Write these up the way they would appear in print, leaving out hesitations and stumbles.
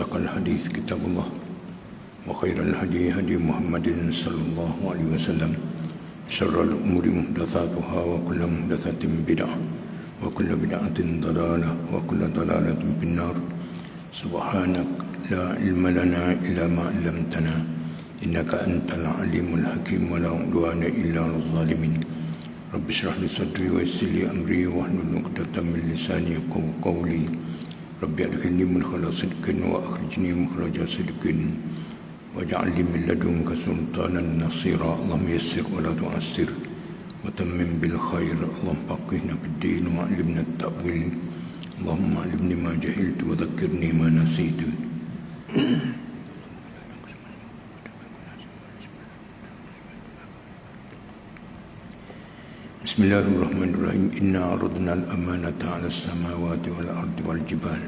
أصدق الحديث كتاب الله وخير الهدي هدي محمد صلى الله عليه وسلم شر الأمور محدثاتها وكل محدثة بدعة وكل بدعة ضلالة وكل ضلالة في النار. سبحانك لا علم لنا إلا ما علمتنا إنك أنت العليم الحكيم ولا عدوان إلا على الظالمين. رب اشرح لي صدري ويسر لي أمري واحلل عقدة من لساني يفقهوا قولي. رب أدخلني مدخل صدق وأخرجني مخرج صدق واجعل لي من لدنك سلطانا نصيرا. اللهم يسر ولا تعسر وتمم بالخير. اللهم فقهنا في الدين وعلمنا التأويل. اللهم علمني ما جهلت وذكرني ما نسيت. Bismillahirrahmanirrahim. Inna aradna al-amanata 'ala as-samawati wal-ardi wal-jibal.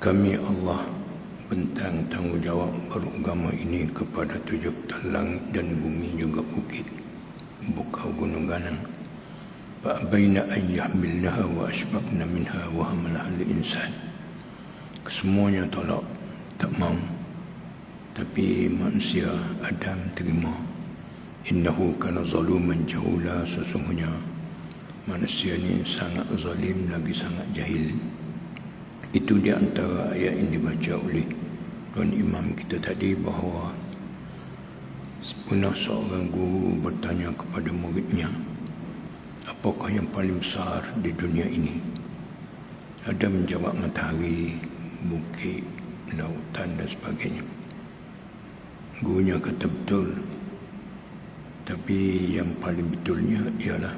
Kami Allah bentang tanggungjawab beragama ini kepada 7 langit dan bumi juga bukit, bukau gunung ganang. Fa'abaina an yahmilnaha wa ashfaqna minha wa hamalaha al-insan. Kesemuanya tolak, tak mau, tapi manusia Adam terima. Innahu kana zaluman jahula. Sesungguhnya manusia ini sangat zalim lagi sangat jahil. Itu di antara ayat yang dibaca oleh Tuan Imam kita tadi, bahawa pernah seorang guru bertanya kepada muridnya, apakah yang paling besar di dunia ini? Ada menjawab matahari, bukit, lautan dan sebagainya. Gurunya kata betul, tapi yang paling betulnya ialah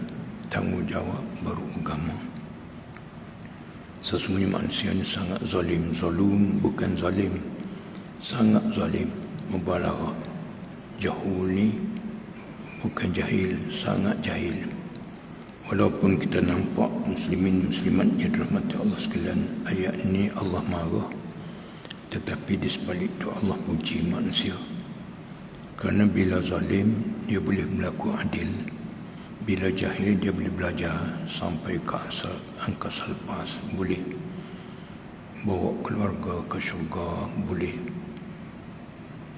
tanggungjawab beragama. Sesungguhnya manusia ini sangat zalim. Zalum bukan zalim, sangat zalim, mubalarah. Jahul ni bukan jahil, sangat jahil. Walaupun kita nampak muslimin muslimat yang dirahmati Allah sekalian, ayat ini Allah marah, tetapi di sebalik itu Allah puji manusia. Kerana bila zalim, dia boleh berlaku adil. Bila jahil, dia boleh belajar sampai ke angkasa lepas. Boleh bawa keluarga ke syurga. Boleh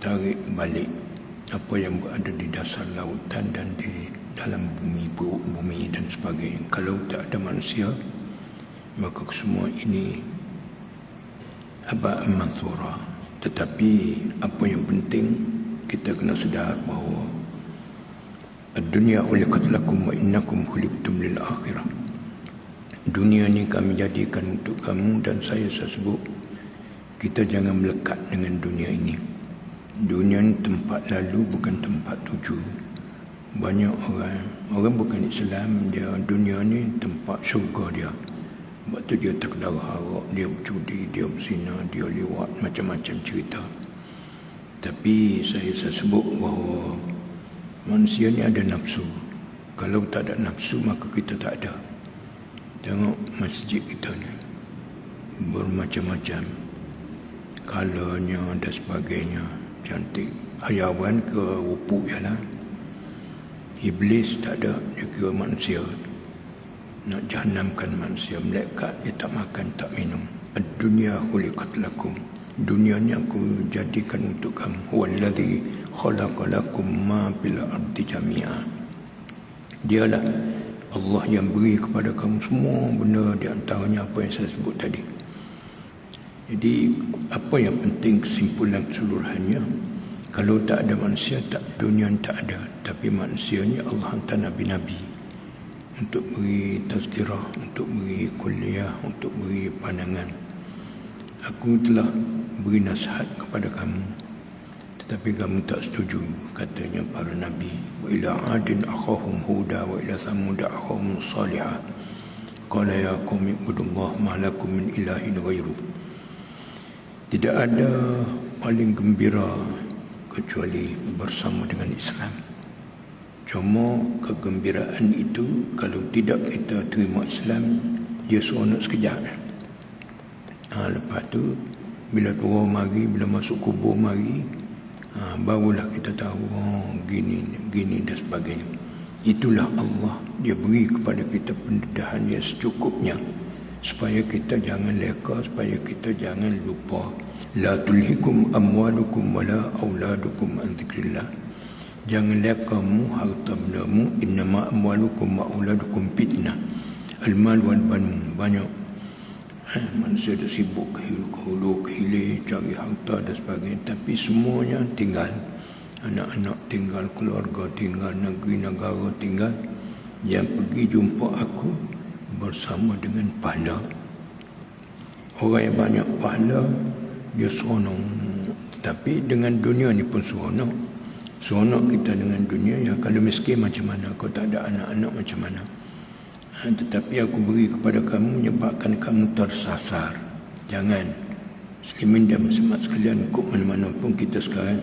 tarik balik apa yang berada di dasar lautan dan di dalam bumi dan sebagainya. Kalau tak ada manusia, maka semua ini haba'an manthura. Tetapi apa yang penting, kita kena sedar bahawa ad-dunya khuliqat lakum wa innakum khuliqtum lil akhirah. Dunia ni kami jadikan untuk kamu, dan saya sebut kita jangan melekat dengan dunia ini. Dunia ni tempat lalu, bukan tempat tuju. Banyak orang bukan Islam, dia dunia ni tempat syurga dia. Sebab tu dia terkedara harak, dia berjudi, dia berzina, dia lewat, macam-macam cerita. Tapi saya sebut bahawa manusia ni ada nafsu. Kalau tak ada nafsu, maka kita tak ada. Tengok masjid kita ni, bermacam-macam kalanya dan sebagainya, cantik. Hayawan ke rupa ialah. Iblis tak ada, dia kira manusia. Nak jahanamkan manusia. Malaikat dia tak makan, tak minum. Ad-dunya khuliqat lakum. Dunia ni aku jadikan untuk kamu. Wallazi khalaqalakum ma fil ardi jami'a. Dialah Allah yang beri kepada kamu semua benda, di antaranya apa yang saya sebut tadi. Jadi apa yang penting, kesimpulan keseluruhannya, kalau tak ada manusia, dunia tak ada. Tapi manusia ni Allah hantar nabi-nabi untuk beri tazkirah, untuk beri kuliah, untuk beri pandangan. Aku telah beri nasihat kepada kamu, tetapi kamu tak setuju, katanya para nabi. Wa ila adin akhahum huda wa ila thamud akhahum salihah qala ya qaumi ibudullah ma lakum min ilahin ghairu. Tidak ada paling gembira kecuali bersama dengan Islam. Cuma kegembiraan itu, kalau tidak kita terima Islam, dia seronok sekejap. Lepas tu bila tua mari, bila masuk kubur mari, barulah kita tahu gini dan sebagainya. Itulah Allah, dia beri kepada kita pendedahan yang secukupnya, supaya kita jangan leka, supaya kita jangan lupa, La tulhikum amwalukum wala auladukum an dzikrillah. Janganlah kamu harta bendamu, innama amwalukum wa auladukum fitnah. Al-mal wal banun, banyak manusia tu sibuk huluk hilir cari harta dan sebagainya, tapi semuanya tinggal, anak-anak tinggal, keluarga tinggal, negeri negara tinggal. Yang pergi jumpa aku bersama dengan pahala. Orang yang banyak pahala dia seronok, tapi dengan dunia ni pun seronok. Seronok kita dengan dunia. Ya, kalau miskin macam mana, kau tak ada anak-anak macam mana. Tetapi aku beri kepada kamu menyebabkan kamu tersasar. Jangan. Muslimin dan muslimat sekalian, kok mana-mana pun kita sekarang,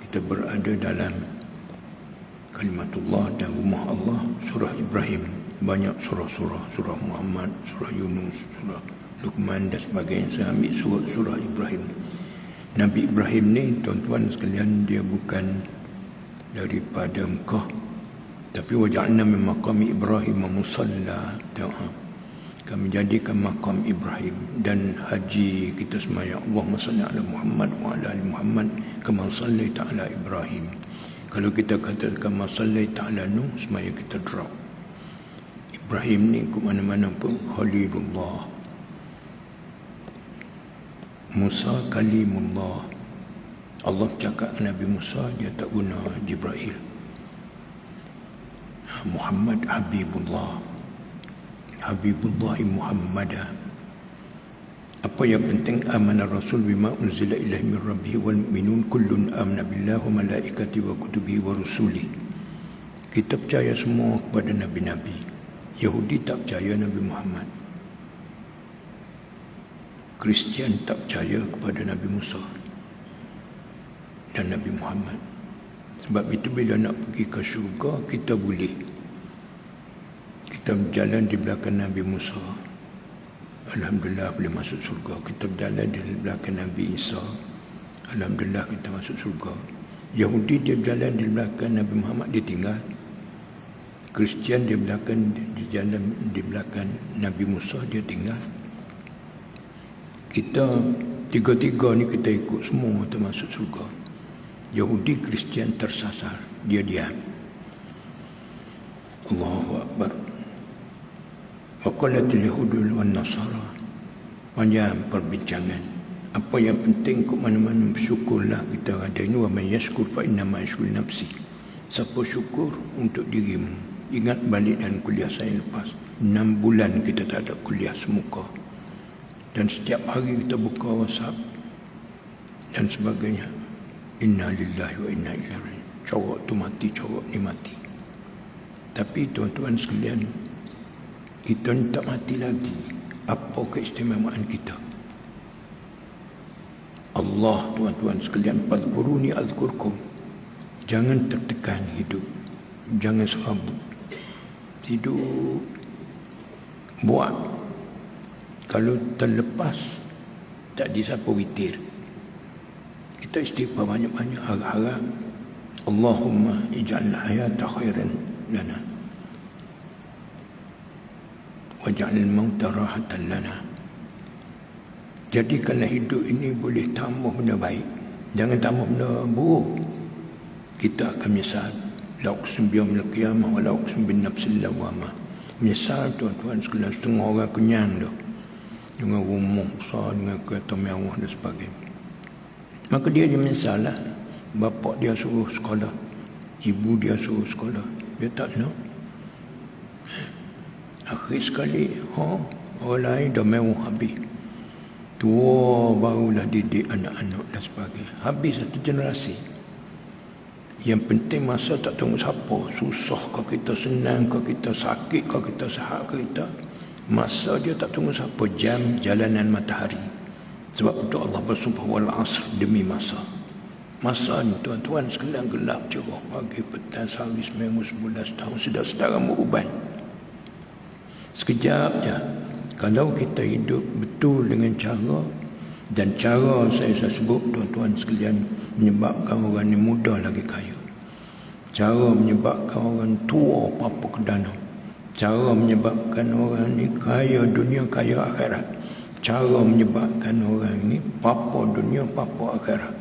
kita berada dalam kalimatullah dan rumah Allah. Surah Ibrahim, banyak surah-surah, surah Muhammad, surah Yunus, surah Luqman dan sebagainya. Saya ambil surah Ibrahim. Nabi Ibrahim ni, tuan-tuan sekalian, dia bukan daripada Mekah, tapi waja'alna min maqami Ibrahim musalla. Kami jadikan makam Ibrahim. Dan haji kita sembahyang, Allahumma salli ala Muhammad wa ala ali Muhammad kama sallaita ala Ibrahim. Kalau kita kata kama sallaita ala Nuh, sembahyang kita drop. Ibrahim ni ke mana-mana pun Khalilullah. Musa kalimullah. Allah cakap Nabi Musa, dia tak guna Jibril. Muhammad Habibullah, Habibullah Muhammadah. Apa yang penting, amana Rasul bima unzila ilaihi min rabbih wal mu'minun kullun amana billahi wa malaikatihi wa kutubihi wa rusulihi. Kita percaya semua kepada nabi-nabi. Yahudi tak percaya Nabi Muhammad. Kristian tak percaya kepada Nabi Musa dan Nabi Muhammad. Sebab itu bila nak pergi ke syurga, kita boleh. Kita berjalan di belakang Nabi Musa, alhamdulillah boleh masuk syurga. Kita berjalan di belakang Nabi Isa, alhamdulillah kita masuk syurga. Yahudi dia berjalan di belakang Nabi Muhammad, dia tinggal. Kristian dia jalan di belakang Nabi Musa, dia tinggal. Kita tiga-tiga ni kita ikut semua termasuk surga. Yahudi, Kristian tersasar, dia diam. Allahu Akbar. Wa qalatil yahudu wan nasara. Panjang perbincangan. Apa yang penting ke mana-mana, bersyukurlah kita ada ini. Wa may yashkur fa inna ma yashkur nafsi. Siapa syukur untuk dirimu. Ingat balik dan kuliah saya lepas, 6 bulan kita tak ada kuliah semuka. Dan setiap hari kita buka WhatsApp dan sebagainya. Inna lillahi wa inna ilaihi raji'un. Corok tu mati, corok ni mati. Tapi tuan-tuan sekalian, kita ni tak mati lagi. Apa keistimewaan kita? Allah, tuan-tuan sekalian, fadhkuruni azkurkum. Jangan tertekan hidup. Jangan serabut. Hidup. Buat. Kalau terlepas, tak disapa witir. Kita istighfar banyak-banyak, harap-harap. Allahumma ij'al hayata khairan lana waj'al mauta rahatan lana. Jadikanlah hidup ini boleh tambah benda baik, jangan tambah benda buruk. Kita akan menyesal. La uqsim biyawmil qiyamah wa la uqsim bin nafsil lawwamah. Menyesal, tuan-tuan sekalian, setengah orang kenyang dah dengan rumah besar, dengan kereta mewah dan sebagainya. Maka dia menyesal lah. Bapak dia suruh sekolah, ibu dia suruh sekolah, dia tak nak. Akhir sekali, orang lain dah mewah habis. Tua barulah didik anak-anak dan sebagainya. Habis satu generasi. Yang penting masa tak tengok siapa, susah ke kita, senang ke kita, sakit ke kita, sihat ke kita. Masa dia tak tunggu siapa, jam, jalanan matahari. Sebab itu Allah bersumpah wal asr, demi masa. Masa ni tuan-tuan sekalian gelap cerah, pagi, petang, sehari, seminggu, sebulan, setahun, sedar-sedara beruban. Sekejap je. Kalau kita hidup betul dengan cara, dan cara saya sebut tuan-tuan sekalian, menyebabkan orang ni muda lagi kaya. Cara menyebabkan orang tua apa ke dana. Cara menyebabkan orang ni kaya dunia, kaya akhirat. cara menyebabkan orang ni papa dunia, papa akhirat.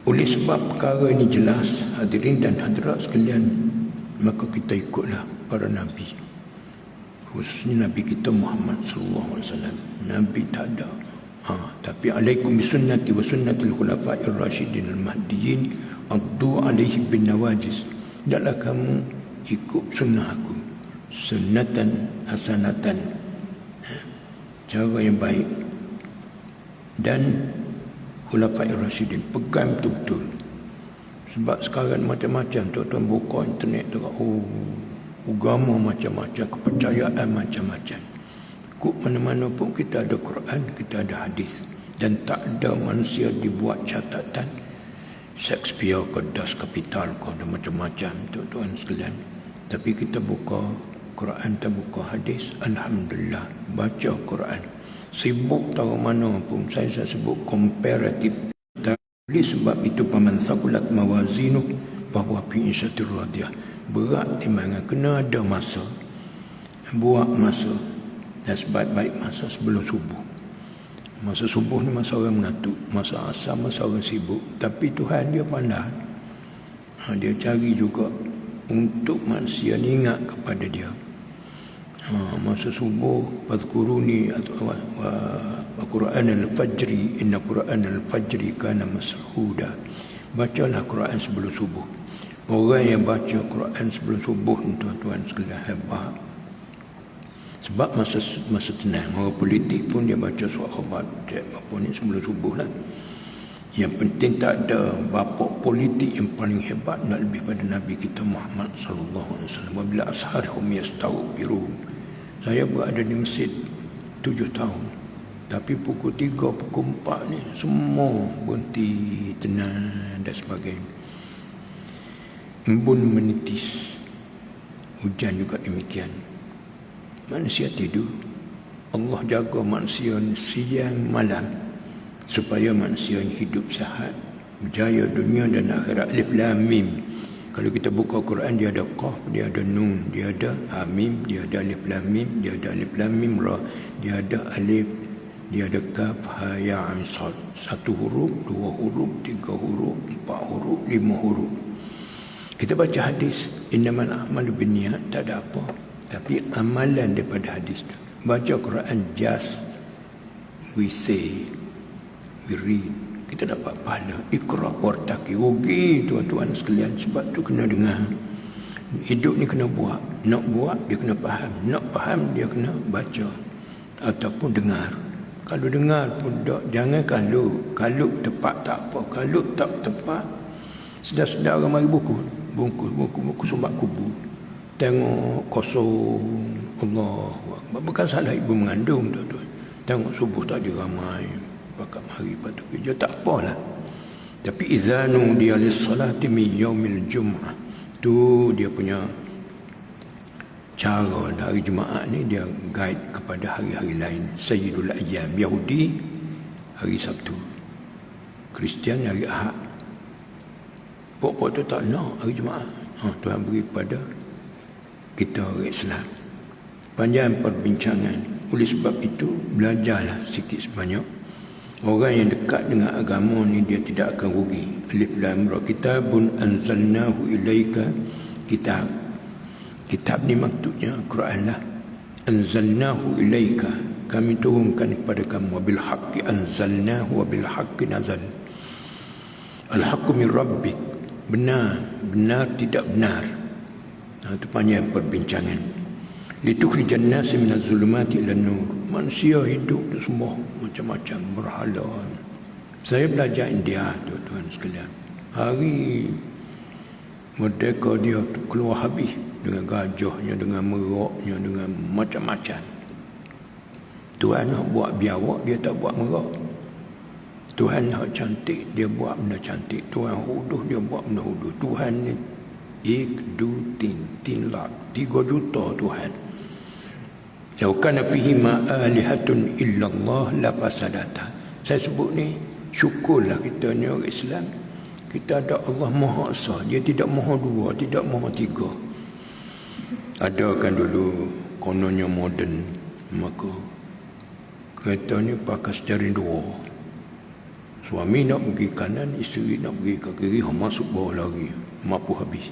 Oleh sebab perkara ini jelas, hadirin dan hadirat sekalian, maka kita ikutlah para Nabi, khususnya Nabi kita Muhammad sallallahu alaihi wasallam. Nabi tak ada. Tapi alaikum bisunnati wa sunnatil khulafa'ir rasyidin al-mahdiyyin addu alaihi bin nawajiz. Hendaklah kamu ikut sunnah aku, sunnatan hasanatan, cara yang baik, dan khulafa'ir rasyidin, pegang betul-betul. Sebab sekarang macam-macam, tuan-tuan buka internet tu, agama macam-macam, kepercayaan macam-macam. Kuk mana-mana pun kita ada Quran, kita ada hadis, dan tak ada manusia dibuat catatan Shakespeare ke Das Kapital ke, ada macam-macam tuan-tuan sekalian. Tapi kita buka Quran, kita buka hadis, alhamdulillah, baca Quran. Sibuk tahu mana pun, saya sebut komparatif. Oleh sebab itu paman thaqulat mawazinu bahwa fi isyatir radiyah, berat timbangan, kena ada masa, buat masa dan sebaik-baik masa sebelum subuh. Masa subuh ni masa orang mengantuk, masa asar masa orang sibuk. Tapi Tuhan dia pandai, dia cari juga untuk manusia ni ingat kepada dia. Masa subuh, fadhkuruni atau Quran al-fajri, inna Quran al-fajri kana mashuda. Bacalah Quran sebelum subuh. Orang yang baca Quran sebelum subuh, tuan-tuan sekalian, hebat. Sebab masa tenang, orang politik pun dia baca surat khabar apa ni sebelum subuh lah. Yang penting tak ada bapa politik yang paling hebat nak lebih pada Nabi kita Muhammad sallallahu alaihi wasallam. Wabila asharhum yastaghfirun. Saya berada di masjid 7 tahun. Tapi pukul 3, pukul 4 ni semua berhenti, tenang dan sebagainya. Embun menitis, hujan juga demikian. Manusia tidur, Allah jaga manusia siang malam supaya manusia hidup sihat, berjaya dunia dan akhirat. Alif lam mim. Kalau kita buka Quran, dia ada qaf, dia ada nun, dia ada hamim, dia ada alif lam mim, dia ada alif lam mim ra, dia ada alif, dia ada kaf, ha, ya, ain, sad. 1 huruf, 2 huruf, 3 huruf, 4 huruf, 5 huruf. Kita baca hadis, innamal a'malu binniyat, tak ada apa. Tapi amalan daripada hadis tu. Baca Quran, just we say, we read, kita dapat pahala. Iqra wartaqi. Rugi tuan-tuan sekalian. Sebab tu kena dengar. Hidup ni kena buat. Nak buat, dia kena faham. Nak faham, dia kena baca ataupun dengar. Kalau dengar pun tak, jangan kalau tepat tak apa. Kalau tak tepat, sedar-sedar orang mari buku sumbat kubu. Tengok kosong, Allah. Bukan salah ibu mengandung, tuan-tuan. Tengok subuh tak ada ramai, pakat mari patut kerja, tak apalah. Tapi izanu dia lis-salati min yaumil jum'ah, tu dia punya cara hari Jumaat ni, dia guide kepada hari-hari lain. Sayyidul ayyam, Yahudi hari Sabtu, Kristian hari Ahad. Pokok tu tak nak hari Jumaat. Tuhan beri kepada kita orang Islam. Panjang perbincangan. Oleh sebab itu, belajarlah sikit sebanyak. Orang yang dekat dengan agama ni, dia tidak akan rugi. Alif lam ra, kitabun anzalnahu ilaika, kitab. Kitab ni maksudnya Quran lah. Anzalnahu ilaika, kami turunkan kepada kamu. Wabil haqqi anzalnahu wabil haqqi nazal. Al-haqqu min rabbik, benar tidak benar. Itu panjang perbincangan. Litukhrijan nasi minaz zulumati ilan nur. Manusia hidup semua macam-macam berhala. Saya belajar India, tuan-tuan sekalian. Hari merdeka dia keluar habis dengan gajahnya, dengan meraknya, dengan macam-macam. Tuhan nak buat biawak, dia tak buat merak. Tuhan nak cantik, dia buat benda cantik. Tuhan huduh, dia buat benda huduh. Tuhan ni tin lak 3 juta Tuhan. Lau kana fihi ma alihatun illallah la fasadata. Saya sebut ni, syukurlah kita ni orang Islam. Kita ada Allah Maha Esa, dia tidak Maha Dua, tidak Maha Tiga. Ada kan dulu kononnya moden, maka Kereta ni pakai steering dua. Suami nak pergi kanan, isteri nak pergi ke kiri, masuk bawah lagi. Mampu habis.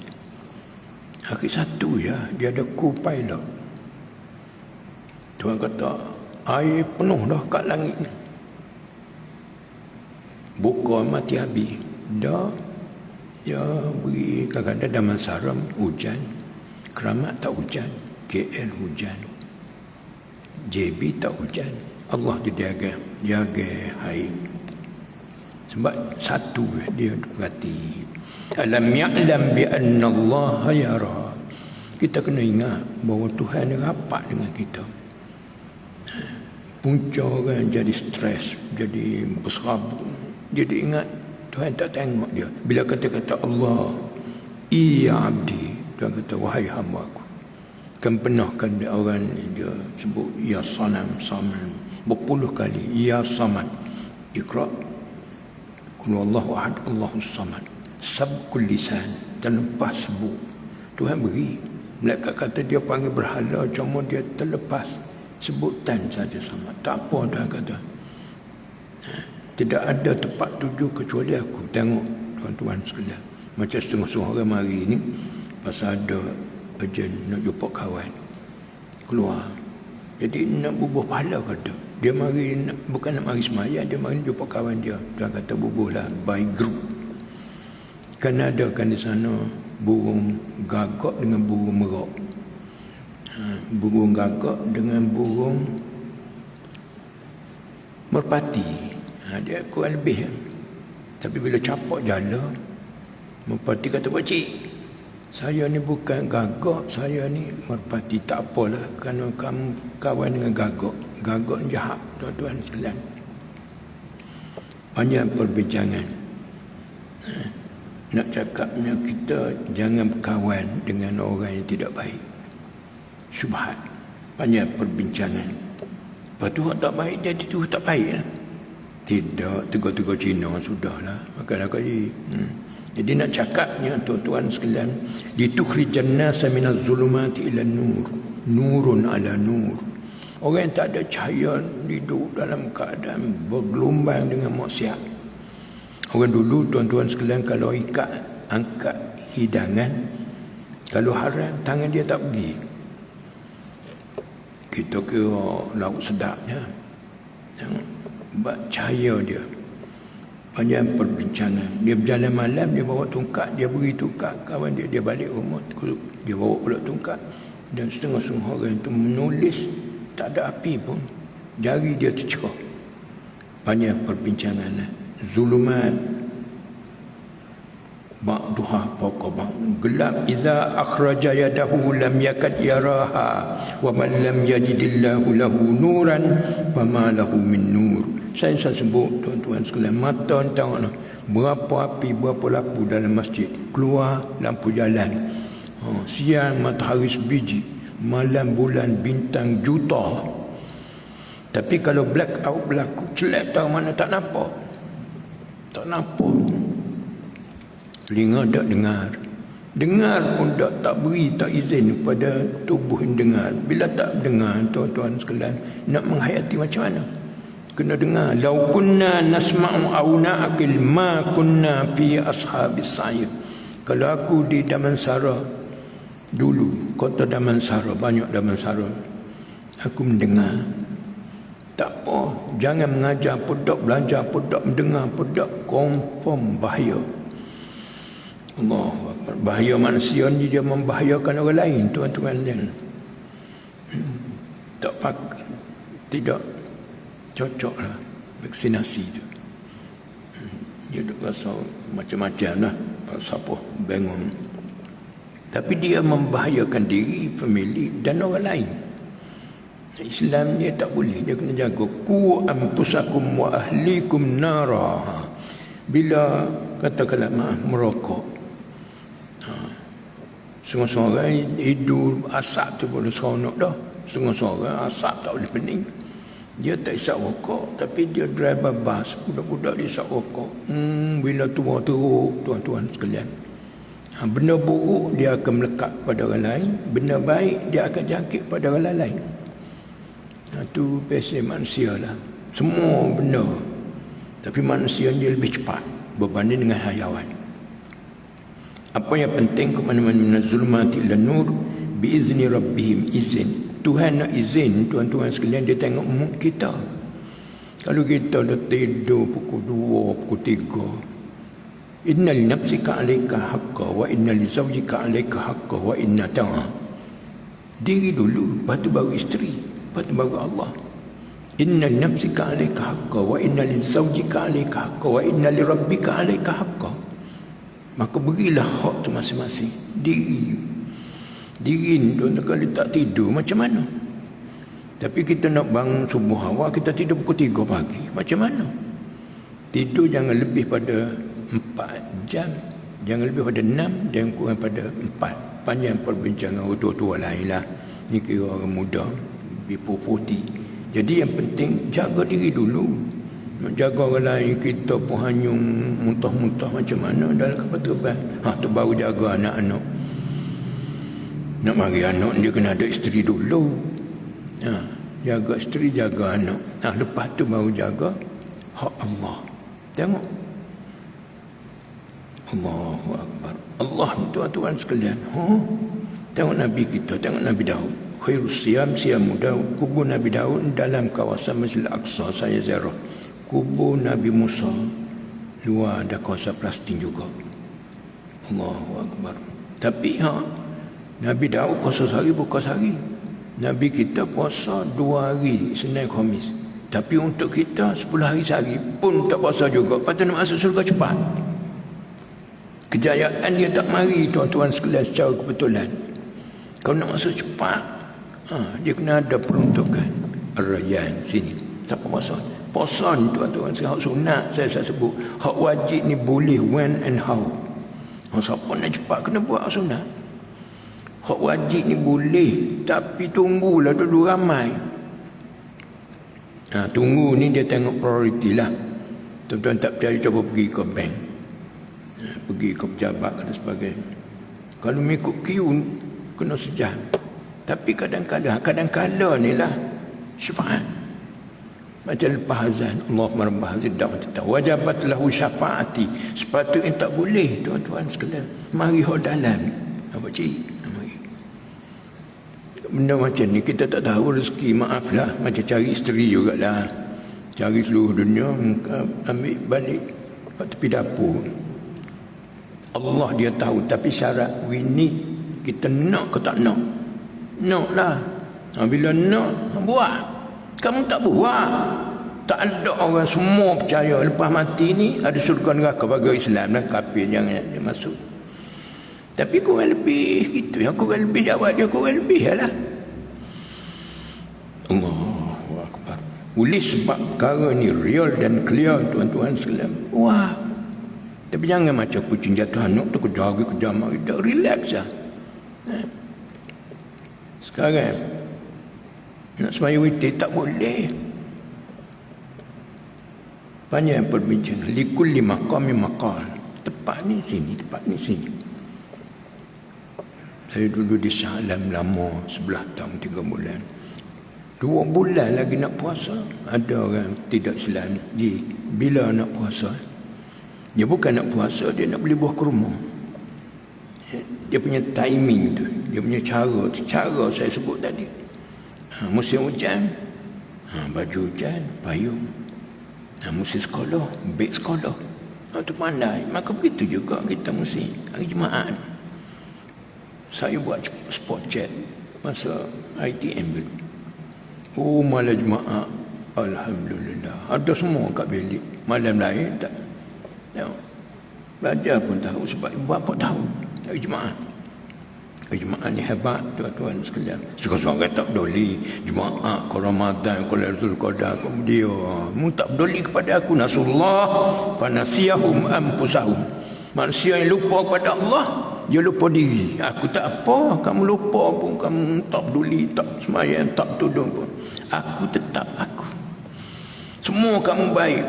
Hari satu ya, dia ada co-pilot. Tuan kata, air penuh dah kat langit ni. Buka mati habis. Dah, dia beri kadang-kadang Damansara hujan. Keramat tak hujan. KL hujan. JB tak hujan. Allah dia jaga air. Sebab satu dia berhati. Alam ya'lam bi anna Allah yara. Kita kena ingat bahawa Tuhan rapat dengan kita. Punca orang jadi stres, jadi berserabut. Jadi ingat Tuhan tak tengok dia. Bila kata-kata Allah, iya abdi, Tuhan kata wahai hamba aku. Kan pernah kan orang dia sebut ya sanam samad berpuluh kali, ya samad. Iqra qul huwallahu ahad Allahus samad. Sabqul lisan, terlepas sebut. Tuhan beri. Malaikat kata dia panggil berhala, cuma dia terlepas sebutan saja sama. Tak apa, Tuhan kata. Tidak ada tempat tuju kecuali aku. Tengok tuan-tuan sekalian. Macam setengah-setengah orang mari ni pasal ada urgent nak jumpa kawan. Keluar. Jadi nak bubuh pahala kata. Dia mari bukan nak mari semayang, dia mari jumpa kawan dia. Tuhan kata bubuhlah by group. Kan ada kan di sana burung gagak dengan burung merak. Burung gagak dengan burung merpati. Dia kurang lebih. Tapi bila capak jala, merpati kata, pakcik, saya ni bukan gagak, saya ni merpati. Tak apalah, kerana kamu kawan dengan gagak. Gagak ni jahat, tuan-tuan sekalian. Banyak perbincangan. Nak cakapnya kita jangan berkawan dengan orang yang tidak baik. Syubhat. Banyak perbincangan. Lepas tu tak baik, dia itu tak baik lah. Tidak, tegur-tegur Cina sudahlah. Maka dah kali. Jadi nak cakapnya tuan-tuan sekalian, litukhrijan nasa minaz zulumati ila nur. Nurun ala nur. Orang yang tak ada cahaya hidup dalam keadaan bergelombang dengan maksiat. Orang dulu tuan-tuan sekalian kalau angkat hidangan, kalau haram tangan dia tak pergi. Kita kira lauk sedapnya. Sebab cahaya dia. Banyak perbincangan. Dia berjalan malam, dia bawa tungkat, dia beri tungkat kawan dia, dia balik rumah, dia bawa pula tungkat. Dan setengah-setengah orang itu menulis, tak ada api pun. Jari dia tercerah. Banyak perbincangan. Zulumat ba'duha fawqa ba'd. Gelap idza akhraja yadahu lam yakad yaraha wa man lam yajidillahu lahu nuran fama lahu min nur. Saya sebut tuan-tuan sekalian, mata tengok berapa api, berapa lampu dalam masjid. Keluar lampu jalan. Siang matahari sebiji, malam bulan bintang juta. Tapi kalau black out berlaku, celak tahu mana tak nampak. Tak nampak. Telinga tak dengar. Dengar pun tak beri, tak izin pada tubuh yang dengar. Bila tak dengar, tuan-tuan sekalian, nak menghayati macam mana? Kena dengar. Lau kunna nasma'u aw na'qil ma kunna fi ashabis sa'ir. Kalau aku di Damansara dulu, kota Damansara, banyak Damansara, aku mendengar. Tak apa, jangan mengajar pudak, belajar pudak, mendengar pudak, confirm bahaya. Allah, bahaya manusia ni dia membahayakan orang lain, tuan-tuan. Tak pakai, tidak cocoklah vaksinasi tu. Dia rasa macam-macam lah, pasal apa bangun. Tapi dia membahayakan diri, family dan orang lain. Islam ni tak boleh, dia kena jaga. Ku anfusakum wa ahlikum nara. Bila katakanlah merokok, setengah-setengah hidup asap tu boleh seronok dah. Setengah-setengah asap tak boleh pening. Dia tak isap rokok, tapi dia driver bas, budak-budak dia isap rokok. Bila tua teruk, tuan-tuan sekalian, benda buruk dia akan melekat pada orang lain, benda baik dia akan jangkit pada orang lain. Itu biasa manusia lah. Semua benda. Tapi manusia dia lebih cepat berbanding dengan hayawan. Apa yang penting ke mana-mana minaz zulumati ila nur biizni rabbihim, izin. Tuhan nak izin, tuan-tuan sekalian, dia tengok mood kita. Kalau kita dah tidur pukul 2, pukul 3, inna li nafsika alaika haqqa wa inna li zawjika alaika haqqa wa inna ta'a. Diri dulu, lepas tu baru isteri, lepas tu baru Allah. Inna li nafsika alaika haqqa wa inna li zawjika alaika haqqa wa inna li rabbika alaika haqqa. Maka berilah hak tu masing-masing. Diri ni tuan-tuan, kalau tak tidur macam mana? Tapi kita nak bangun subuh awal, kita tidur pukul 3 pagi. Macam mana? Tidur jangan lebih pada 4 jam. Jangan lebih pada 6, jangan kurang pada 4. Panjang perbincangan tua-tua lain lah. Ni kira orang muda, before 40. Jadi yang penting, jaga diri dulu. Nak jaga orang lain, kita pun hanyung muntah-muntah macam mana dalam kapal-kapal. Tu baru jaga anak-anak. Nak mari anak dia kena ada isteri dulu. Jaga isteri, jaga anak. Lepas tu baru jaga hak Allah. Tengok. Allahu Akbar. Allah ni tuan-tuan sekalian. Tengok Nabi kita, tengok Nabi Daud. Khairus siyam Daud. Kubur Nabi Daud dalam kawasan Masjid Al-Aqsa, saya ziarah. Kubur Nabi Musa luar ada kawasan Palestin juga. Allahu Akbar. Tapi Nabi Daud puasa sehari, buka sehari. Nabi kita puasa 2 hari, Senin Khamis. Tapi untuk kita 10 hari sehari pun tak puasa juga. Patut nak masuk surga cepat. Kejayaan dia tak mari tuan-tuan sekalian secara kebetulan. Kalau nak masuk cepat, dia kena ada peruntukan. Ar-Rayyan sini. Siapa puasa? Puasa ni tuan-tuan sekalian, hak sunat saya sebut. Hak wajib ni boleh when and how. Siapa nak cepat kena buat hak sunat. Hak wajib ni boleh, tapi tunggulah dulu ramai. Tunggu ni dia tengok prioriti lah. Tuan-tuan tak percaya, cuba pergi ke bank, pergi ke pejabat dan sebagainya. Kalau mengikut queue kena sejam. Tapi kadang-kadang ni lah syafaat. Macam lepas azan, Allahumma rabbah hazid da'wat wajabat lahu syafaati. Sepatutnya tak boleh tuan-tuan sekalian. Mari hok dalam. Apa cik? Benda macam ni kita tak tahu rezeki, maaflah. Macam cari isteri jugalah, cari seluruh dunia, ambil balik kat tepi dapur. Allah dia tahu, tapi syarat we need. Kita nak ke tak nak? Nak lah. Bila nak, buat. Kamu tak buat, tak ada orang semua percaya lepas mati ni ada syurga neraka bagi Islam lah. Kafir jangan dia masuk. Tapi kurang lebih gitu yang kurang lebih jawab dia kurang lebih lah. Allahu Akbar. Oleh sebab perkara ni real dan clear tuan-tuan sekalian. Wah. Tapi jangan macam kucing jatuh anak tu kejar mari. Dah relax lah. Sekarang nak semaya witir tak boleh. Panjang perbincangan. Likulli maqami maqal. Tempat ni sini, tempat ni sini. Saya dulu di Shah Alam lama, 11 tahun 3 bulan. 2 bulan lagi nak puasa. Ada orang tidak Islam, bila nak puasa? Dia bukan nak puasa, dia nak beli buah kurma. Dia punya timing tu, dia punya cara saya sebut tadi. Musim hujan, baju hujan, payung. Musim sekolah, beg sekolah. Tu pandai. Maka begitu juga kita mesti hari Jumaat. Saya buat spot chat masa ITM dulu. Malam Jumaat, alhamdulillah, ada semua kat bilik. Malam lain tak. Tengok. Belajar pun tahu sebab ibu bapa tahu. Hari Jumaat. Hari Jumaat ni hebat tuan-tuan sekalian. Sekarang tak peduli Jumaat, ke Ramadan, ke Lailatul Qadar, ke dia. Mu tak peduli kepada aku. Nasullah panasiyahum anfusahum. Manusia yang lupa kepada Allah, dia lupa diri. Aku tak apa, kamu lupa pun, kamu tak peduli, tak sembahyang, tak tudung pun. Aku tetap aku. Semua kamu baik.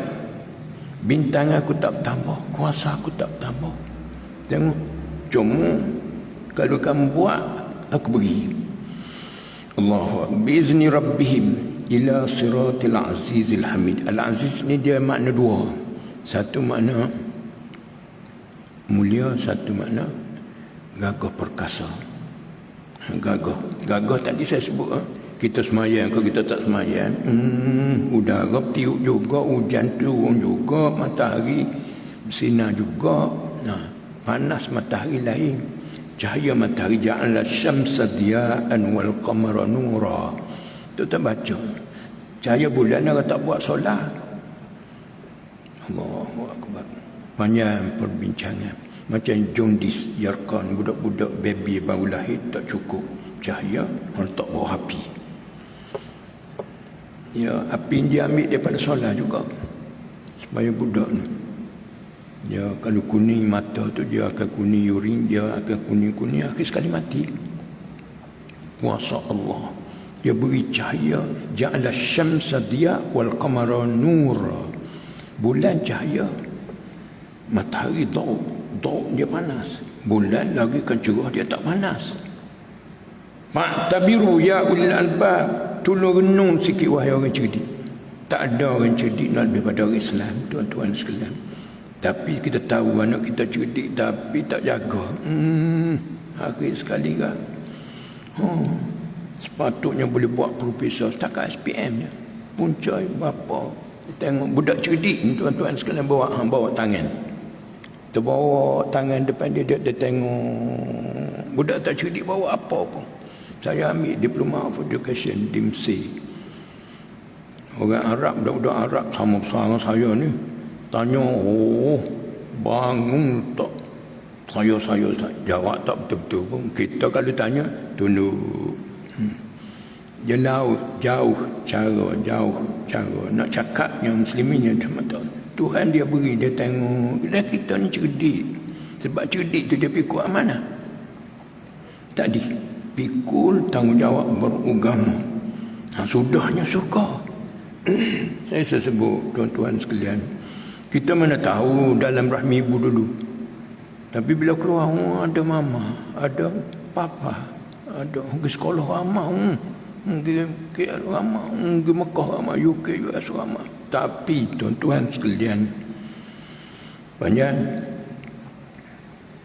Bintang aku tak bertambah, kuasa aku tak bertambah. Tengok, cuma kalau kamu buat, aku beri. Allahu Akbar. Biizni rabbihim, ila siratil azizil hamid. Al-aziz ni dia makna dua. Satu makna mulia, satu makna gagah perkasa. Gagah tadi saya sebut, kita semayang ke kita tak semayang, udara tiup juga, hujan turun juga, matahari bersinar juga. Panas matahari lain, cahaya matahari, ja'ala syamsa diya'an wal qamara nura. Tu tak baca cahaya bulan orang tak buat solat. Allahu akbar. Panjang perbincangan. Macam jondis Yarkan, budak-budak baby baru lahir tak cukup cahaya, orang tak bawa api. Ya, api dia ambil daripada solat juga supaya budak ni. Ya, kalau kuning mata tu dia akan kuning urin, dia akan kuning-kuning, akhir sekali mati. Kuasa Allah. Dia beri cahaya, ja'ala syamsa diya wal qamara nura. Bulan cahaya, matahari daun dia panas. Bulan lagi kan cerah, dia tak panas. Ma'tabiru ya ulil albab. Tolong renung sikit wahai orang cerdik. Tak ada orang cerdik nak lebih pada orang Islam, tuan-tuan sekalian. Tapi kita tahu anak kita cerdik tapi tak jaga. Akhir sekali kan. Sepatutnya boleh buat profesor setakat SPM je. Punca bapa. Dia tengok budak cerdik ni, tuan-tuan sekalian, bawa tangan. Terbawa tangan depan dia tengok. Budak tak cerdik bawa apa pun. Saya ambil Diploma of Education DIMSI. Orang Arab, budak-budak Arab sama besar dengan saya ni. Tanya, bangun tak? Saya jawab tak betul-betul pun. Kita kalau tanya, tunduk. Jauh cara. Nak cakap yang muslimin yang cuma tak. Tuhan dia beri, dia tengok. Dia kita ni cerdik. Sebab cerdik tu dia pikul amanah. Tadi pikul tanggungjawab beragama. Sudahnya suka. Saya sebut tuan-tuan sekalian, kita mana tahu dalam rahmi ibu dulu. Tapi bila keluar, ada mama, ada papa, ada pergi sekolah ramah, pergi KL ramah, pergi Mekah ramah, UK, US ramah. Tapi tuan-tuan sekalian, banyak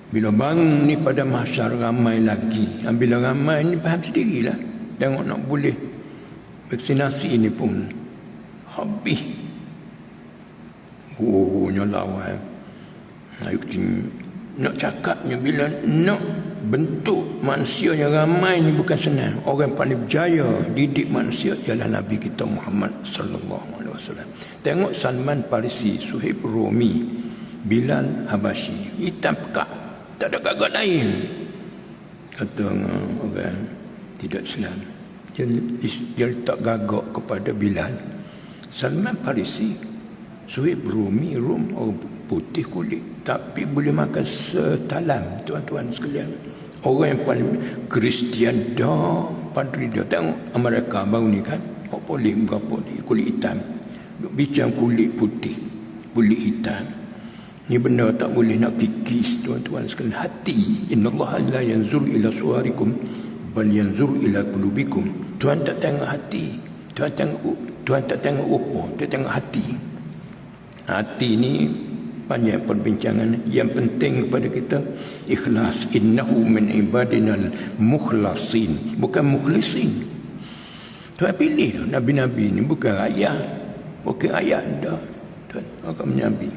bila bangun ni pada mahsyar ramai lagi. Bila ramai ni faham sendirilah. Tengok nak boleh vaksinasi ni pun habis. Nyolawan. Nak cakapnya bila nak bentuk manusia yang ramai ni bukan senang. Orang paling berjaya didik manusia ialah Nabi kita Muhammad sallallahu alaihi wasallam. Tengok Salman Farisi, Suhaib Romi, Bilal Habashi, hitam pekat, tak ada gagak lain. Kata orang tidak Islam, dia letak gagak kepada Bilal. Salman Farisi, Suhaib Romi, orang putih kulit, tapi boleh makan setalam, tuan-tuan sekalian. Orang yang paling Kristian dah, padri dia. Tengok Amerika baru ni kan, boleh berapa ni kulit hitam, bincang kulit putih, kulit hitam. Ni benda tak boleh nak kikis, tuan-tuan sekalian. Hati, innallaha la yanzur ila suwarikum bal yanzur ila qulubikum. Tuhan tak tengok hati, Tuhan tak tengok rupa, dia tengok hati. Hati ni banyak perbincangan. Yang penting kepada kita ikhlas. Innahu min ibadinal mukhlasin, bukan mukhlisin. Tuhan pilih tu nabi-nabi ni bukan rakyat, dah Tuhan akan menyabi.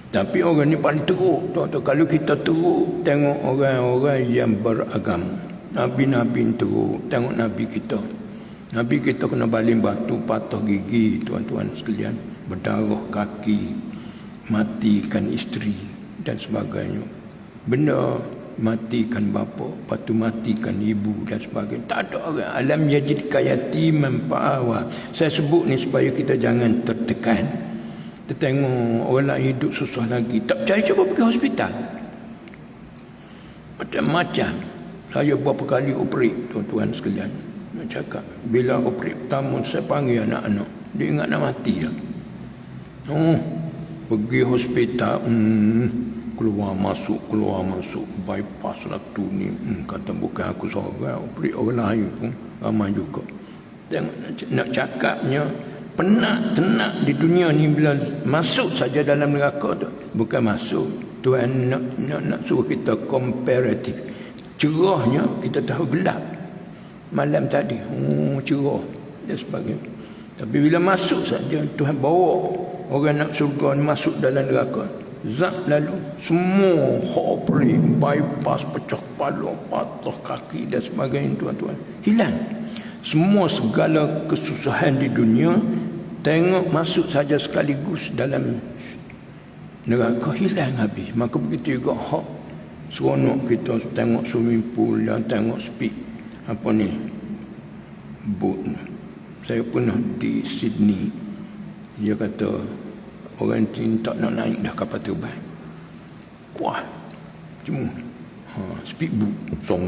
Tapi orang ni paling teruk, tuan-tuan. Kalau kita teruk tengok orang-orang yang beragama, nabi-nabi teruk. Tengok nabi kita kena baling batu, patah gigi, tuan-tuan sekalian, berdarah kaki, matikan isteri dan sebagainya. Benda matikan bapa, lepas tu matikan ibu dan sebagainya. Tak ada orang. Alam yajidka yatiman fa'awa. Saya sebut ni supaya kita jangan tertekan. Kita tengok orang lain hidup susah lagi, tak percaya, cuba pergi hospital. Macam-macam. Saya berapa kali operate, tuan-tuan sekalian. Nak cakap, bila operate pertama saya panggil anak-anak, dia ingat nak mati dah. Pergi hospital, keluar masuk, bypass lah tu ni. Kata bukan aku seorang, operate orang lain pun ramai juga. Tengok nak cakapnya penat tenat di dunia ni, bila masuk saja dalam neraka tu bukan masuk. Tuhan nak suruh kita comparative. Cerahnya kita tahu gelap malam tadi, cerah dan sebagainya. Tapi bila masuk saja Tuhan bawa orang nak surga masuk dalam neraka, zap lalu semua hopri, bypass, pecah kepala, patah kaki dan sebagainya, tuan-tuan, hilang semua segala kesusahan di dunia. Tengok masuk saja sekaligus dalam neraka, hilang habis. Maka begitu juga hak seronok kita tengok swimming pool dan tengok speed apa ni, boat. Saya pernah di Sydney, dia kata orang Cina tak nak naik dah kapal terbang. Wah, cuma speed boat, song,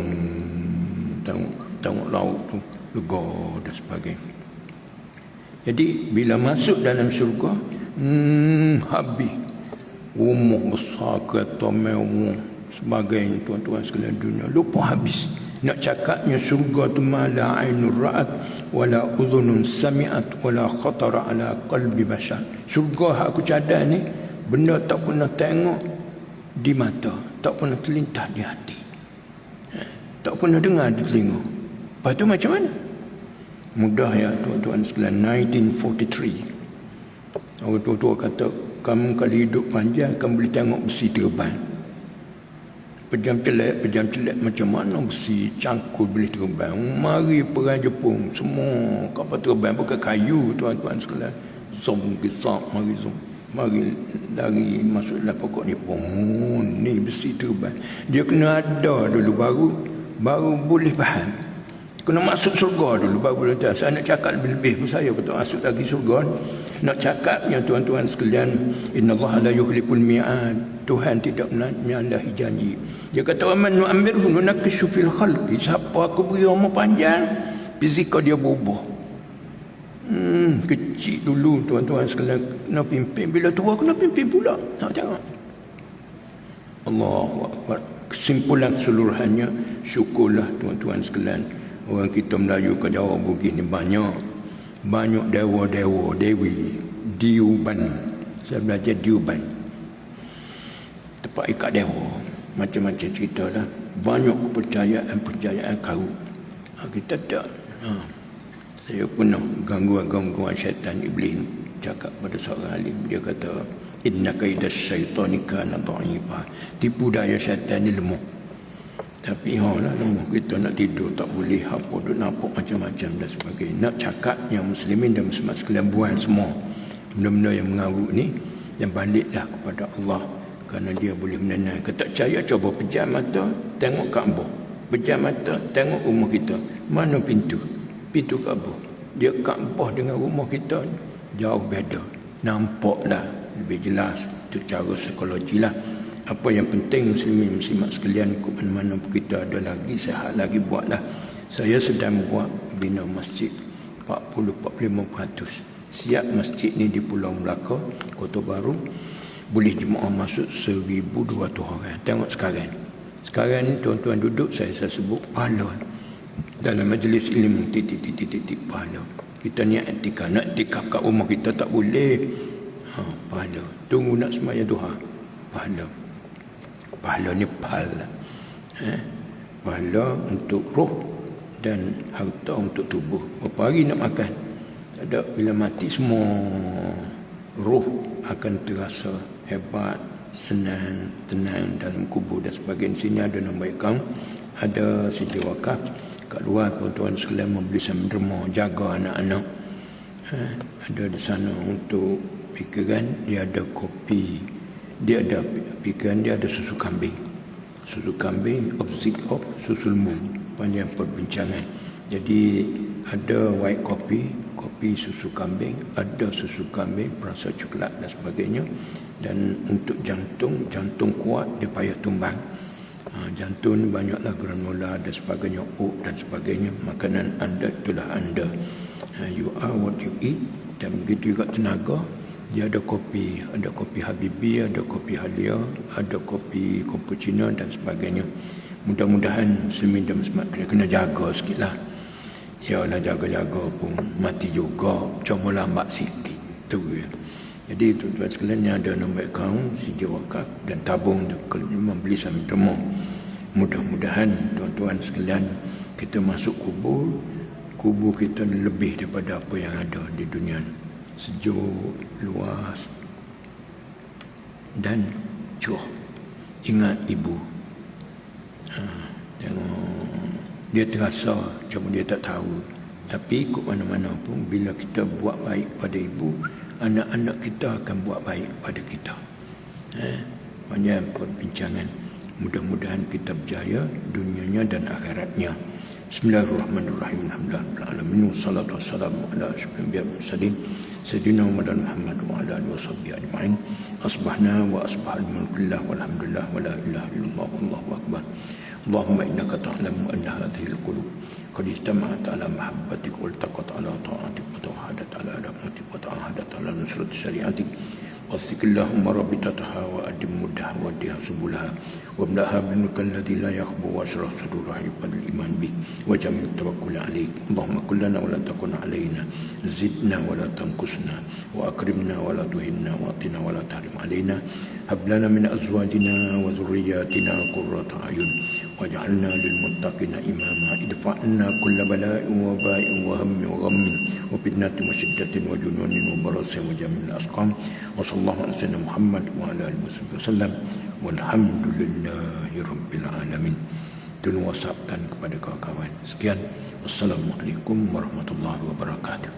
tengok laut tu lega dan sebagainya. Jadi bila masuk dalam syurga, habis rumah besar, kereta mewah, sebagainya, tuan-tuan sekalian, dunia lupa habis. Nak cakapnya syurga tu mala ainur ra'at wala udhunun sami'at wala khatara ala qalbi bashar. Syurga hak aku cadar ni, benda tak pernah tengok di mata, tak pernah terlintas di hati, tak pernah dengar di telinga. Lepas tu macam mana? Mudah ya tuan-tuan sekalian. 1943 orang tua-tua kata, kamu kalau hidup panjang kamu boleh tengok besi terbang. Pejam celak macam mana besi cangkul boleh terbang. Mari perang Jepun, semua kapal terbang bukan kayu, tuan-tuan sekalian. Zom gesap, mari lari masuk dalam pokok ni. Ni besi terbang. Dia kena ada dulu baru boleh faham. Kena masuk surga dulu baru boleh tahu. Saya nak cakap lebih-lebih pun saya betul masuk lagi surga. Nak cakapnya tuan-tuan sekalian, innallaha la yukhliful mi'ad. Tuhan tidak menyalahi janji. Dia kata, "Man nu'ammirhu nunakishu fil khalqi." Siapa aku beri umur panjang, fizikal dia berubah. Kecil dulu tuan-tuan sekalian kena pimpin, bila tua kena pimpin pula. Nak tengok. Allahu Akbar. Kesimpulan keseluruhannya, syukurlah tuan-tuan sekalian. Orang kita Melayu ke Jawa begini banyak dewa-dewa, dewi, diuban. Saya belajar diuban, tempat ikat dewa, macam-macam cerita lah. Banyak kepercayaan kau. Kita tak. Saya pernah gangguan syaitan iblis cakap pada seorang alim. Dia kata, inna kaidas syaitani kana dha'ifa. Tipu daya syaitan ni lemah. Tapi lemah, kita nak tidur tak boleh, apa duk nampak macam-macam dan sebagainya. Nak cakap yang muslimin dan muslimat sekalian buang semua benda-benda yang mengarut ni dan baliklah kepada Allah, kerana dia boleh menenangkan. Tak percaya, coba pejam mata tengok Kaabah, pejam mata tengok rumah kita, mana pintu Kaabah. Dia Kaabah dengan rumah kita jauh beza, nampaklah lebih jelas. Itu cara psikologi lah. Apa yang penting muslimin muslimat sekalian, ke mana-mana kita ada lagi sihat lagi buatlah. Saya sedang buat bina masjid 40-45%. Siap masjid ni di Pulau Melaka, Kota Baru, boleh jemaah masuk 1,200 orang. Tengok sekarang ni tuan-tuan duduk, saya sebut pahala dalam majlis ilmu, titik pahala. Kita niat etika, nak etika kat rumah kita tak boleh, pahala. Tunggu nak sembahyang duha, pahala ni pahala. Pahala untuk roh dan harta untuk tubuh. Berapa hari nak makan? Ada, bila mati semua roh akan terasa hebat, senang, tenang dalam kubur dan sebagainya. Sini ada nama ikam, ada sijil wakaf. Kat luar tuan-tuan sekalian membeli samderma, jaga anak-anak. Ada di sana untuk pikiran, dia ada kopi, dia ada pikiran, dia ada susu kambing, opposite of susu lembu, panjang perbincangan. Jadi ada white kopi susu kambing, ada susu kambing perasa coklat dan sebagainya. Dan untuk jantung kuat, dia payah tumbang. Jantung ni banyaklah granola dan sebagainya, oat dan sebagainya. Makanan anda itulah anda. You are what you eat. Dan begitu juga tenaga. Dia ada kopi Habibi, ada kopi Halia, ada kopi Cappuccino dan sebagainya. Mudah-mudahan muslimin dan muslimat kena jaga sikitlah. Yalah jaga-jaga pun mati juga, cuma lambat sikit tu ya. Jadi tuan-tuan sekalian yang ada nombor akaun sijil wakaf dan tabung tu kalau membeli sambil temu. Mudah-mudahan tuan-tuan sekalian kita masuk kubur kita lebih daripada apa yang ada di dunia ni. Sejuk, luas dan cukup. Ingat ibu. Dia terasa cuma dia tak tahu. Tapi ikut mana-mana pun bila kita buat baik pada ibu, anak-anak kita akan buat baik pada kita. Panjang perbincangan. Mudah-mudahan kita berjaya dunianya dan akhiratnya. Bismillahirrahmanirrahim. Alhamdulillahirabbil wassalatu wassalamu ala asyrafil anbiya'i wal mursalin sayyidina Muhammad wa ala alihi washabbihi ajma'in. Asbahna wa asbahal mulku lillah walhamdulillah wa la ilaha illallah wallahu akbar. Allahumma innaka ta'lamu anna hadhihi al-qulub qad ijtama'at ala mahabbatik wa iltaqat ala ta'atik wa tawahadat ala rahmatik wa ta'ahadat ala nusrati syari'atik. واثق اللهم رابطتها وأدم مدها ودها سبلها واملأها بنورك الذي لا يخبو واشرح صدورها عباد الإيمان به وجميل التوكل عليك. اللهم كن لنا ولا تكن علينا، زدنا ولا تنقصنا، وأكرمنا ولا تهنا، وأعطنا ولا تحرم علينا. هب لنا من أزواجنا وذرياتنا قرة أعين واجعلنا للمتقين إماما. ادفع عنا كل بلاء وباء وهم وغم وفتنة وشدة وجنون وبرص وجميع الأسقام. وصلى الله على سيدنا محمد وعلى آله وصحبه وسلم والحمد لله رب العالمين. Tolong WhatsAppkan kepada kawan-kawan. Sekian. Wassalamualaikum warahmatullahi wabarakatuh.